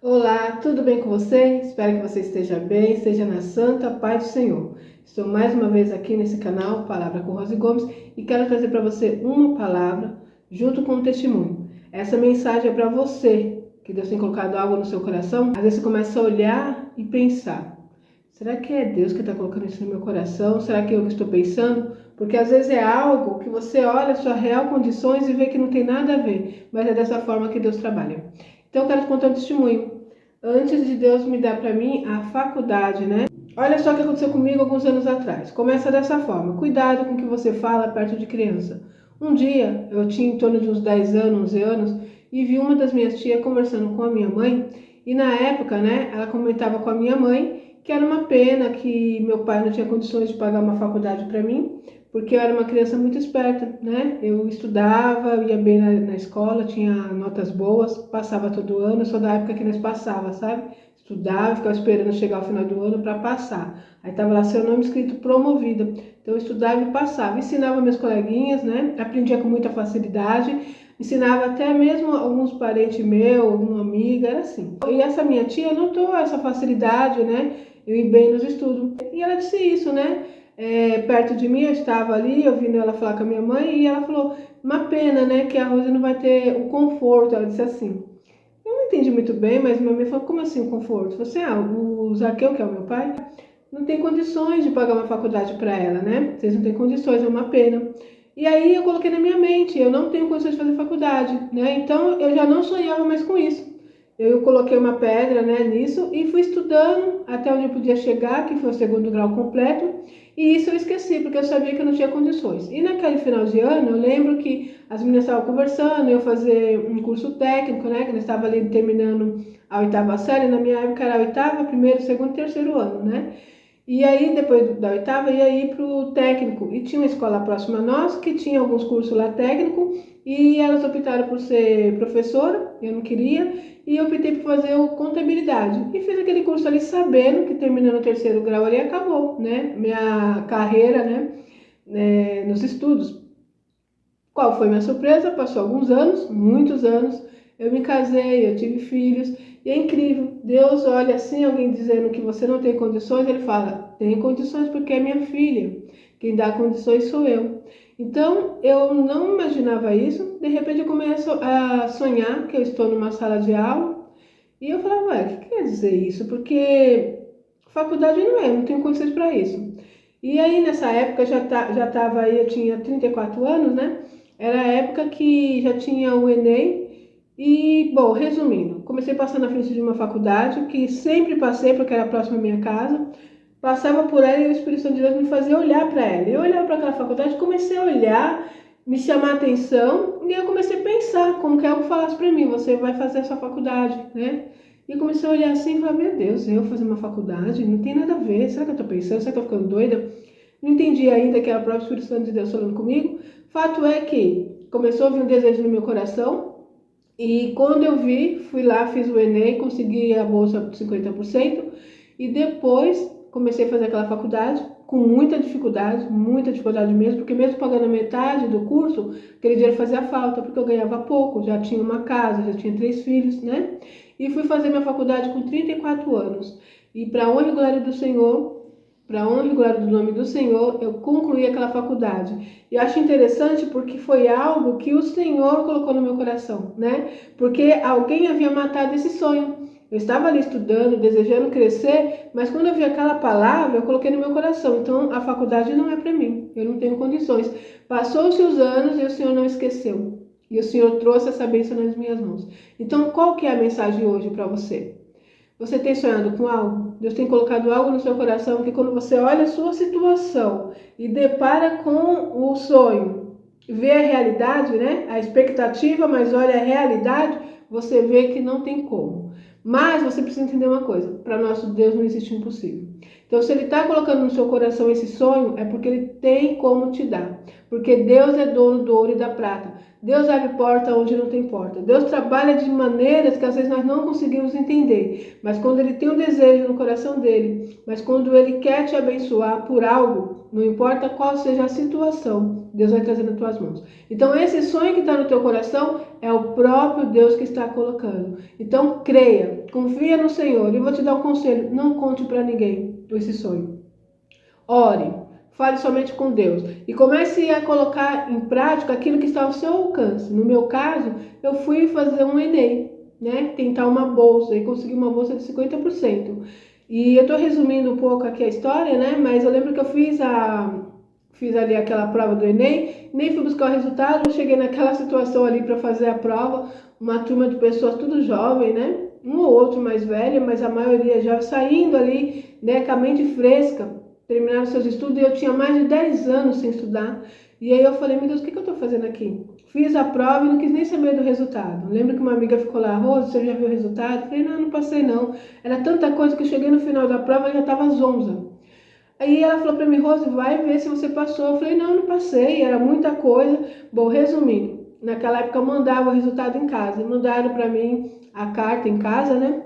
Olá, tudo bem com você? Espero que você esteja bem, esteja na santa paz do Senhor. Estou mais uma vez aqui nesse canal, Palavra com Rose Gomes, e quero trazer para você uma palavra junto com um testemunho. Essa mensagem é para você, que Deus tem colocado algo no seu coração. Às vezes você começa a olhar e pensar, será que é Deus que está colocando isso no meu coração? Será que é eu que estou pensando? Porque às vezes é algo que você olha as suas real condições e vê que não tem nada a ver, mas é dessa forma que Deus trabalha. Então eu quero te contar um testemunho. Antes de Deus me dar para mim a faculdade, né? Olha só o que aconteceu comigo alguns anos atrás. Começa dessa forma: cuidado com o que você fala perto de criança. Um dia, eu tinha em torno de uns 10 anos, 11 anos, e vi uma das minhas tias conversando com a minha mãe, e na época, né, ela comentava com a minha mãe que era uma pena que meu pai não tinha condições de pagar uma faculdade para mim, porque eu era uma criança muito esperta, né? Eu estudava, ia bem na escola, tinha notas boas, passava todo ano. Eu sou da época que nós passava, sabe? Estudava, ficava esperando chegar ao final do ano para passar. Aí estava lá seu nome escrito promovida. Então eu estudava e passava. Ensinava meus coleguinhas, né? Aprendia com muita facilidade. Ensinava até mesmo alguns parentes meus, alguma amiga, era assim. E essa minha tia notou essa facilidade, né? Eu ir bem nos estudos. E ela disse isso, né? Perto de mim, eu estava ali, ouvindo ela falar com a minha mãe, e ela falou, uma pena, né, que a Rose não vai ter o conforto. Ela disse assim, eu não entendi muito bem, mas minha mãe falou, como assim o conforto? Você, o Zaqueu, que é o meu pai, não tem condições de pagar uma faculdade para ela, né? Vocês não têm condições, é uma pena. E aí eu coloquei na minha mente, eu não tenho condições de fazer faculdade, né? Então eu já não sonhava mais com isso. Eu coloquei uma pedra, né, nisso e fui estudando até onde eu podia chegar, que foi o segundo grau completo, e isso eu esqueci, porque eu sabia que eu não tinha condições. E naquele final de ano, eu lembro que as meninas estavam conversando, eu fazer um curso técnico, né, que nós estava ali terminando a oitava série, na minha época era a oitava, primeiro, segundo e terceiro ano, né? E aí, depois da oitava, ia ir para o técnico. E tinha uma escola próxima a nós, que tinha alguns cursos lá técnico, e elas optaram por ser professora, eu não queria, e eu optei por fazer o contabilidade. E fiz aquele curso ali sabendo que terminando o terceiro grau ali acabou, né? Minha carreira, né, nos estudos. Qual foi minha surpresa? Passou alguns anos, muitos anos, eu me casei, eu tive filhos, e é incrível. Deus olha assim, alguém dizendo que você não tem condições, ele fala, tem condições porque é minha filha. Quem dá condições sou eu. Então, eu não imaginava isso. De repente, eu começo a sonhar que eu estou numa sala de aula, e eu falava, ué, o que quer dizer isso? Porque faculdade não é, eu não tenho condições para isso. E aí, nessa época, já estava aí, eu tinha 34 anos, né? Era a época que já tinha o Enem. E, bom, resumindo, comecei passando na frente de uma faculdade que sempre passei porque era próxima à minha casa. Passava por ela e o Espírito Santo de Deus me fazia olhar para ela. Eu olhava para aquela faculdade, comecei a olhar, me chamar a atenção, e eu comecei a pensar como que algo falasse para mim, você vai fazer essa faculdade, né? E comecei a olhar assim e falar, meu Deus, eu fazer uma faculdade? Não tem nada a ver, será que eu estou pensando? Será que eu estou ficando doida? Não entendi ainda que era o próprio Espírito Santo de Deus falando comigo. Fato é que começou a vir um desejo no meu coração, e quando eu vi, fui lá, fiz o Enem, consegui a bolsa de 50%, e depois comecei a fazer aquela faculdade com muita dificuldade mesmo, porque mesmo pagando a metade do curso, aquele dinheiro fazia falta, porque eu ganhava pouco, já tinha uma casa, já tinha 3 filhos, né? E fui fazer minha faculdade com 34 anos. E para honra e glória do Senhor, para honra e glória do nome do Senhor, eu concluí aquela faculdade. E acho interessante porque foi algo que o Senhor colocou no meu coração, né? Porque alguém havia matado esse sonho. Eu estava ali estudando, desejando crescer, mas quando eu vi aquela palavra, eu coloquei no meu coração. Então, a faculdade não é para mim, eu não tenho condições. Passou-se os anos e o Senhor não esqueceu. E o Senhor trouxe essa bênção nas minhas mãos. Então, qual que é a mensagem hoje para você? Você tem sonhado com algo? Deus tem colocado algo no seu coração que quando você olha a sua situação e depara com o sonho, vê a realidade, né? A expectativa, mas olha a realidade, você vê que não tem como. Mas você precisa entender uma coisa, para nosso Deus não existe impossível. Então, se Ele está colocando no seu coração esse sonho, é porque Ele tem como te dar. Porque Deus é dono do ouro e da prata. Deus abre porta onde não tem porta. Deus trabalha de maneiras que às vezes nós não conseguimos entender. Mas quando Ele tem um desejo no coração dele, mas quando Ele quer te abençoar por algo, não importa qual seja a situação, Deus vai trazer nas tuas mãos. Então esse sonho que está no teu coração é o próprio Deus que está colocando. Então creia, confia no Senhor. E eu vou te dar um conselho, não conte para ninguém esse sonho. Ore, fale somente com Deus e comece a colocar em prática aquilo que está ao seu alcance. No meu caso, eu fui fazer um Enem, né? Tentar uma bolsa e consegui uma bolsa de 50%. E eu estou resumindo um pouco aqui a história, né? Mas eu lembro que eu fiz ali aquela prova do Enem, nem fui buscar o resultado, eu cheguei naquela situação ali para fazer a prova, uma turma de pessoas tudo jovem, né? Um ou outro mais velho, mas a maioria já saindo ali, né, com a mente fresca, terminaram seus estudos, e eu tinha mais de 10 anos sem estudar. E aí eu falei, meu Deus, o que eu estou fazendo aqui? Fiz a prova e não quis nem saber do resultado. Lembro que uma amiga ficou lá, Rose, você já viu o resultado? Eu falei, não passei não. Era tanta coisa que eu cheguei no final da prova e já estava zonza. Aí ela falou para mim, Rose, vai ver se você passou. Eu falei, não passei, era muita coisa. Bom, resumindo, naquela época eu mandava o resultado em casa. Mandaram para mim a carta em casa, né?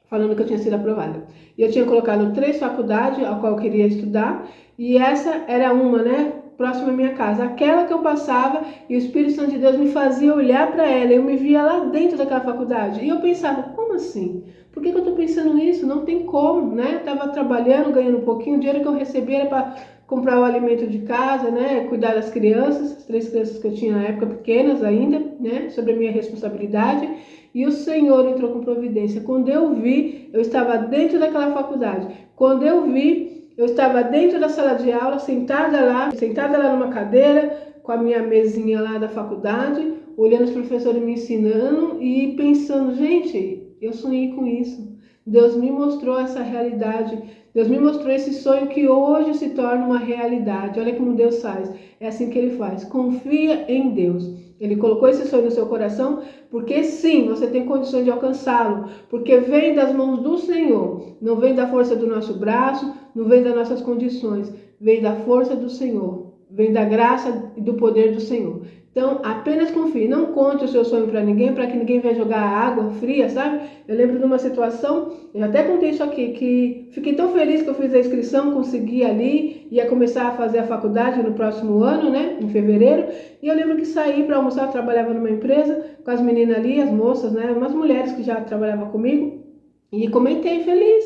Falando que eu tinha sido aprovada. E eu tinha colocado 3 faculdades a qual eu queria estudar. E essa era uma, né? Próxima à minha casa. Aquela que eu passava e o Espírito Santo de Deus me fazia olhar para ela. Eu me via lá dentro daquela faculdade. E eu pensava, como assim? Por que eu estou pensando nisso? Não tem como, né? Eu estava trabalhando, ganhando um pouquinho. O dinheiro que eu recebia era para comprar o alimento de casa, né? Cuidar das crianças, as 3 crianças que eu tinha na época, pequenas ainda, né? Sobre a minha responsabilidade. E o Senhor entrou com providência. Quando eu vi, eu estava dentro daquela faculdade. Quando eu vi, eu estava dentro da sala de aula, sentada lá numa cadeira, com a minha mesinha lá da faculdade, olhando os professores me ensinando e pensando, gente, eu sonhei com isso. Deus me mostrou essa realidade. Deus me mostrou esse sonho que hoje se torna uma realidade. Olha como Deus faz. É assim que Ele faz. Confia em Deus. Ele colocou esse sonho no seu coração porque sim, você tem condições de alcançá-lo. Porque vem das mãos do Senhor. Não vem da força do nosso braço, não vem das nossas condições. Vem da força do Senhor. Vem da graça e do poder do Senhor. Então, apenas confie, não conte o seu sonho para ninguém, para que ninguém venha jogar água fria, sabe? Eu lembro de uma situação, eu até contei isso aqui, que fiquei tão feliz que eu fiz a inscrição, consegui ali, ia começar a fazer a faculdade no próximo ano, né, em fevereiro, e eu lembro que saí para almoçar, eu trabalhava numa empresa, com as meninas ali, as moças, né, umas mulheres que já trabalhavam comigo, e comentei feliz,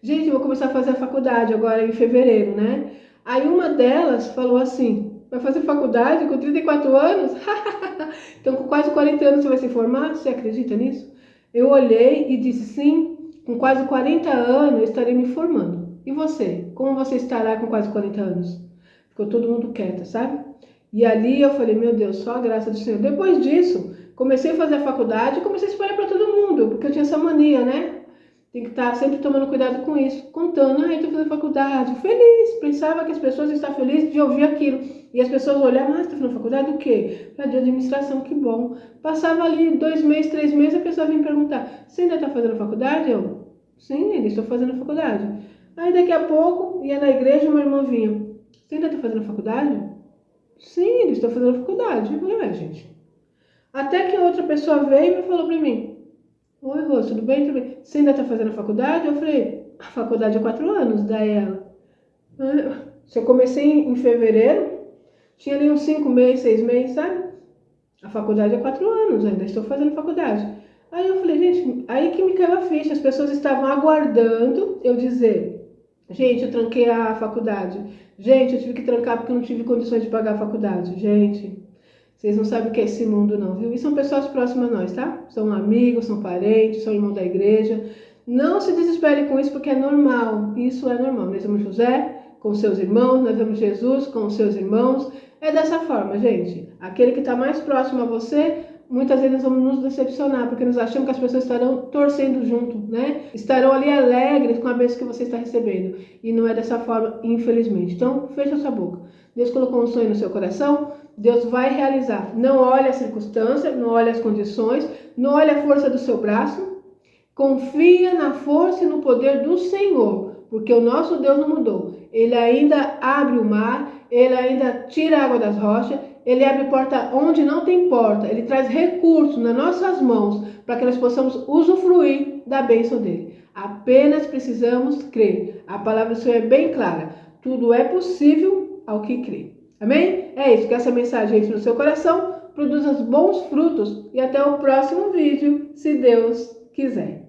gente, eu vou começar a fazer a faculdade agora em fevereiro, né? Aí uma delas falou assim, vai fazer faculdade com 34 anos? Então, com quase 40 anos você vai se formar? Você acredita nisso? Eu olhei e disse, sim, com quase 40 anos eu estarei me formando. E você? Como você estará com quase 40 anos? Ficou todo mundo quieto, sabe? E ali eu falei, meu Deus, só a graça do Senhor. Depois disso, comecei a fazer a faculdade e comecei a espalhar para todo mundo, porque eu tinha essa mania, né? Tem que estar sempre tomando cuidado com isso, contando, estou fazendo faculdade, feliz, pensava que as pessoas estavam felizes de ouvir aquilo. E as pessoas olhavam, você está fazendo faculdade do quê? De administração, que bom. Passava ali 2 meses, 3 meses, a pessoa vinha perguntar, você ainda está fazendo faculdade? Eu, sim, ainda estou fazendo faculdade. Aí daqui a pouco, ia na igreja, uma irmã vinha, você ainda está fazendo faculdade? Sim, ainda estou fazendo faculdade. Eu falei, gente. Até que outra pessoa veio e falou para mim, oi, Rô, tudo bem? Tudo bem? Você ainda está fazendo a faculdade? Eu falei, a faculdade é 4 anos. Daí ela, se eu comecei em fevereiro, tinha ali uns 5 meses, 6 meses, sabe? A faculdade é 4 anos, ainda estou fazendo faculdade. Aí eu falei, gente, aí que me caiu a ficha, as pessoas estavam aguardando eu dizer, gente, eu tranquei a faculdade. Gente, eu tive que trancar porque eu não tive condições de pagar a faculdade. Gente, vocês não sabem o que é esse mundo não, viu? E são pessoas próximas a nós, tá? São amigos, são parentes, são irmãos da igreja. Não se desespere com isso porque é normal. Isso é normal. Nós vemos José com seus irmãos, nós vemos Jesus com os seus irmãos. É dessa forma, gente. Aquele que está mais próximo a você, muitas vezes nós vamos nos decepcionar, porque nós achamos que as pessoas estarão torcendo junto, né? Estarão ali alegres com a bênção que você está recebendo. E não é dessa forma, infelizmente. Então, fecha a sua boca. Deus colocou um sonho no seu coração, Deus vai realizar. Não olhe a circunstância, não olhe as condições, não olhe a força do seu braço. Confia na força e no poder do Senhor, porque o nosso Deus não mudou. Ele ainda abre o mar, Ele ainda tira a água das rochas, Ele abre porta onde não tem porta, Ele traz recursos nas nossas mãos para que nós possamos usufruir da bênção dEle. Apenas precisamos crer. A palavra do Senhor é bem clara. Tudo é possível ao que crê. Amém? É isso, que essa mensagem entre no seu coração, produza bons frutos e até o próximo vídeo, se Deus quiser.